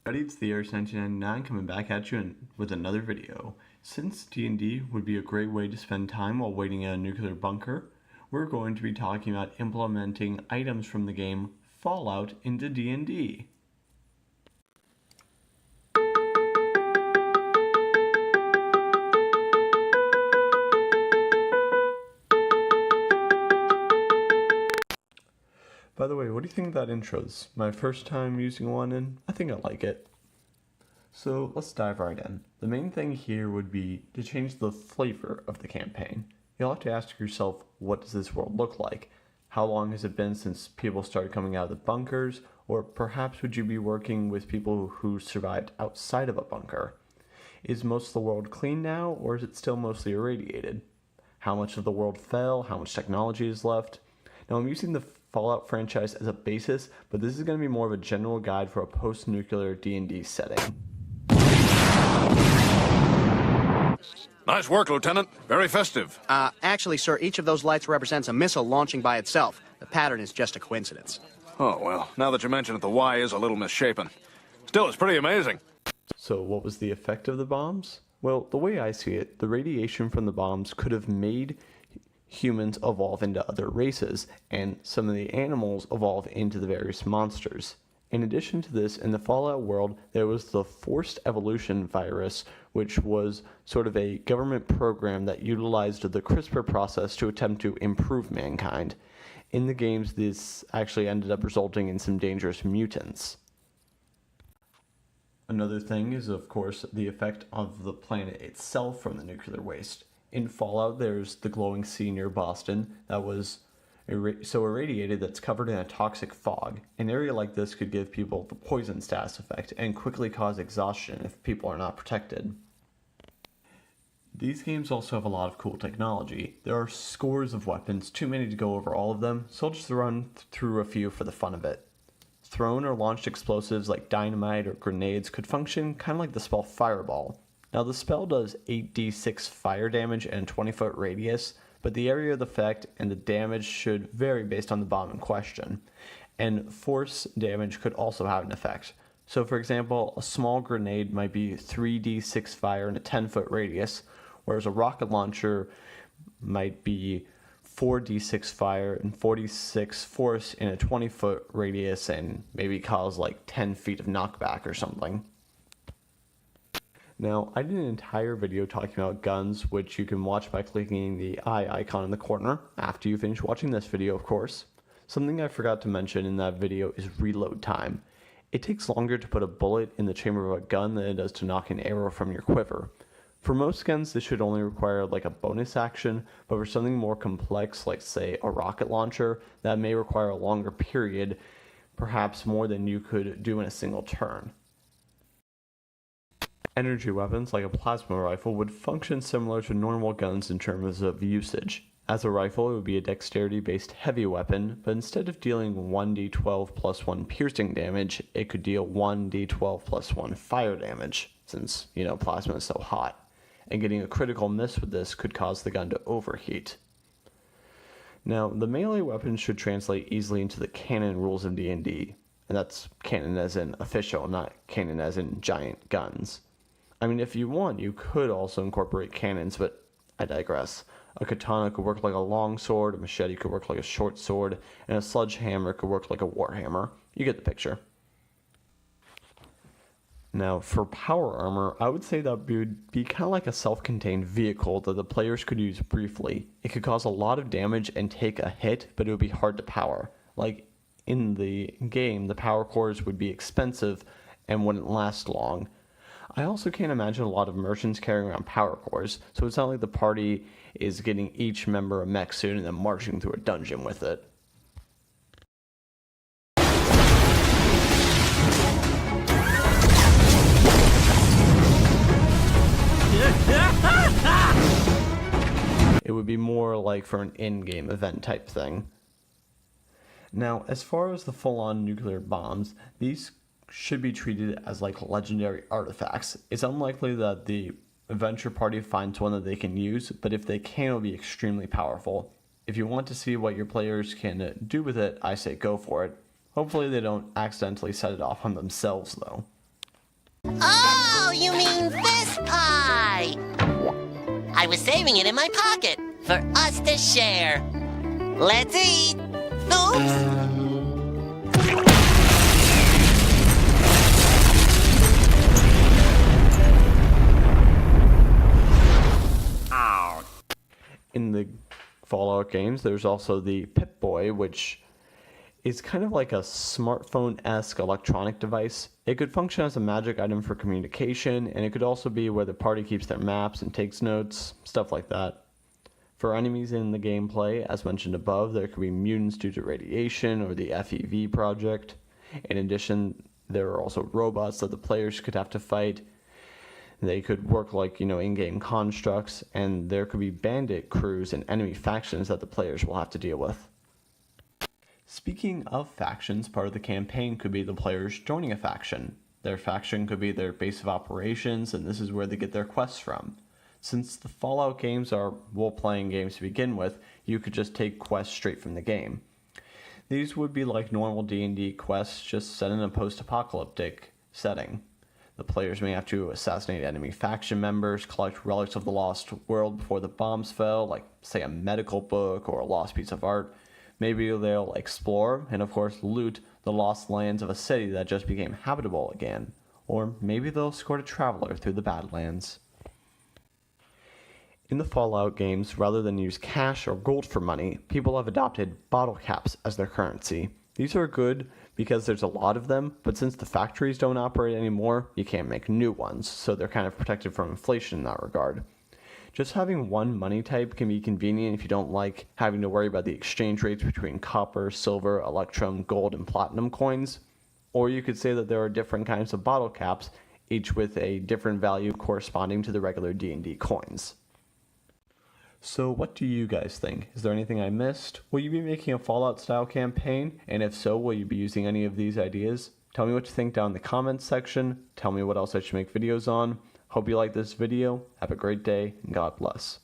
It's the Air 1999 coming back at you with another video. Since D&D would be a great way to spend time while waiting at a nuclear bunker, we're going to be talking about implementing items from the game Fallout into D&D. By the way, what do you think of that intro's? My first time using one and I think I like it. So let's dive right in. The main thing here would be to change the flavor of the campaign. You'll have to ask yourself, what does this world look like? How long has it been since people started coming out of the bunkers? Or perhaps would you be working with people who survived outside of a bunker? Is most of the world clean now, or is it still mostly irradiated? How much of the world fell? How much technology is left? Now I'm using the Fallout franchise as a basis, but this is going to be more of a general guide for a post-nuclear D&D setting. Nice work, Lieutenant. Very festive. Actually, sir, each of those lights represents a missile launching by itself. The pattern is just a coincidence. Oh, well, now that you mention it, the Y is a little misshapen. Still, it's pretty amazing. So what was the effect of the bombs? Well, the way I see it, the radiation from the bombs could have made humans evolve into other races, and some of the animals evolve into the various monsters. In addition to this, in the Fallout world, there was the forced evolution virus, which was sort of a government program that utilized the CRISPR process to attempt to improve mankind. In the games, this actually ended up resulting in some dangerous mutants. Another thing is, of course, the effect of the planet itself from the nuclear waste. In Fallout, there's the glowing sea near Boston that was so irradiated that's covered in a toxic fog. An area like this could give people the poison status effect and quickly cause exhaustion if people are not protected. These games also have a lot of cool technology. There are scores of weapons, too many to go over all of them, so I'll just run through a few for the fun of it. Thrown or launched explosives like dynamite or grenades could function kind of like the spell Fireball. Now the spell does 8d6 fire damage and a 20-foot radius, but the area of the effect and the damage should vary based on the bomb in question. And force damage could also have an effect. So for example, a small grenade might be 3d6 fire and a 10-foot radius, whereas a rocket launcher might be 4d6 fire and 46 force in a 20-foot radius and maybe cause like 10 feet of knockback or something. Now, I did an entire video talking about guns, which you can watch by clicking the eye icon in the corner, after you finish watching this video, of course. Something I forgot to mention in that video is reload time. It takes longer to put a bullet in the chamber of a gun than it does to knock an arrow from your quiver. For most guns, this should only require like a bonus action, but for something more complex, like say a rocket launcher, that may require a longer period, perhaps more than you could do in a single turn. Energy weapons, like a plasma rifle, would function similar to normal guns in terms of usage. As a rifle, it would be a dexterity-based heavy weapon, but instead of dealing 1d12 plus 1 piercing damage, it could deal 1d12 plus 1 fire damage, since, plasma is so hot. And getting a critical miss with this could cause the gun to overheat. Now, the melee weapons should translate easily into the canon rules of D&D, and that's canon as in official, not canon as in giant guns. I mean, if you want, you could also incorporate cannons, but I digress. A katana could work like a long sword, a machete could work like a short sword, and a sledgehammer could work like a warhammer. You get the picture. Now, for power armor, I would say that would be kind of like a self-contained vehicle that the players could use briefly. It could cause a lot of damage and take a hit, but it would be hard to power. Like, in the game, the power cores would be expensive and wouldn't last long. I also can't imagine a lot of merchants carrying around power cores, so it's not like the party is getting each member a mech suit and then marching through a dungeon with it. It would be more like for an in-game event type thing. Now, as far as the full-on nuclear bombs, these should be treated as like legendary artifacts. It's unlikely that the adventure party finds one that they can use, but if they can, it'll be extremely powerful. If you want to see what your players can do with it, I say go for it. Hopefully they don't accidentally set it off on themselves though. Oh, you mean this pie? I was saving it in my pocket for us to share. Let's eat. Oops. In the Fallout games, there's also the Pip-Boy, which is kind of like a smartphone-esque electronic device. It could function as a magic item for communication, and it could also be where the party keeps their maps and takes notes, stuff like that. For enemies in the gameplay, as mentioned above, there could be mutants due to radiation or the FEV project. In addition, there are also robots that the players could have to fight. They could work like, in-game constructs, and there could be bandit crews and enemy factions that the players will have to deal with. Speaking of factions, part of the campaign could be the players joining a faction. Their faction could be their base of operations, and this is where they get their quests from. Since the Fallout games are role-playing games to begin with, you could just take quests straight from the game. These would be like normal D&D quests, just set in a post-apocalyptic setting. The players may have to assassinate enemy faction members, collect relics of the lost world before the bombs fell, like, say, a medical book or a lost piece of art. Maybe they'll explore and, of course, loot the lost lands of a city that just became habitable again. Or maybe they'll escort a traveler through the Badlands. In the Fallout games, rather than use cash or gold for money, people have adopted bottle caps as their currency. These are good because there's a lot of them, but since the factories don't operate anymore, you can't make new ones, so they're kind of protected from inflation in that regard. Just having one money type can be convenient if you don't like having to worry about the exchange rates between copper, silver, electrum, gold, and platinum coins. Or you could say that there are different kinds of bottle caps, each with a different value corresponding to the regular D&D coins. So what do you guys think? Is there anything I missed? Will you be making a Fallout-style campaign? And if so, will you be using any of these ideas? Tell me what you think down in the comments section. Tell me what else I should make videos on. Hope you like this video. Have a great day, and God bless.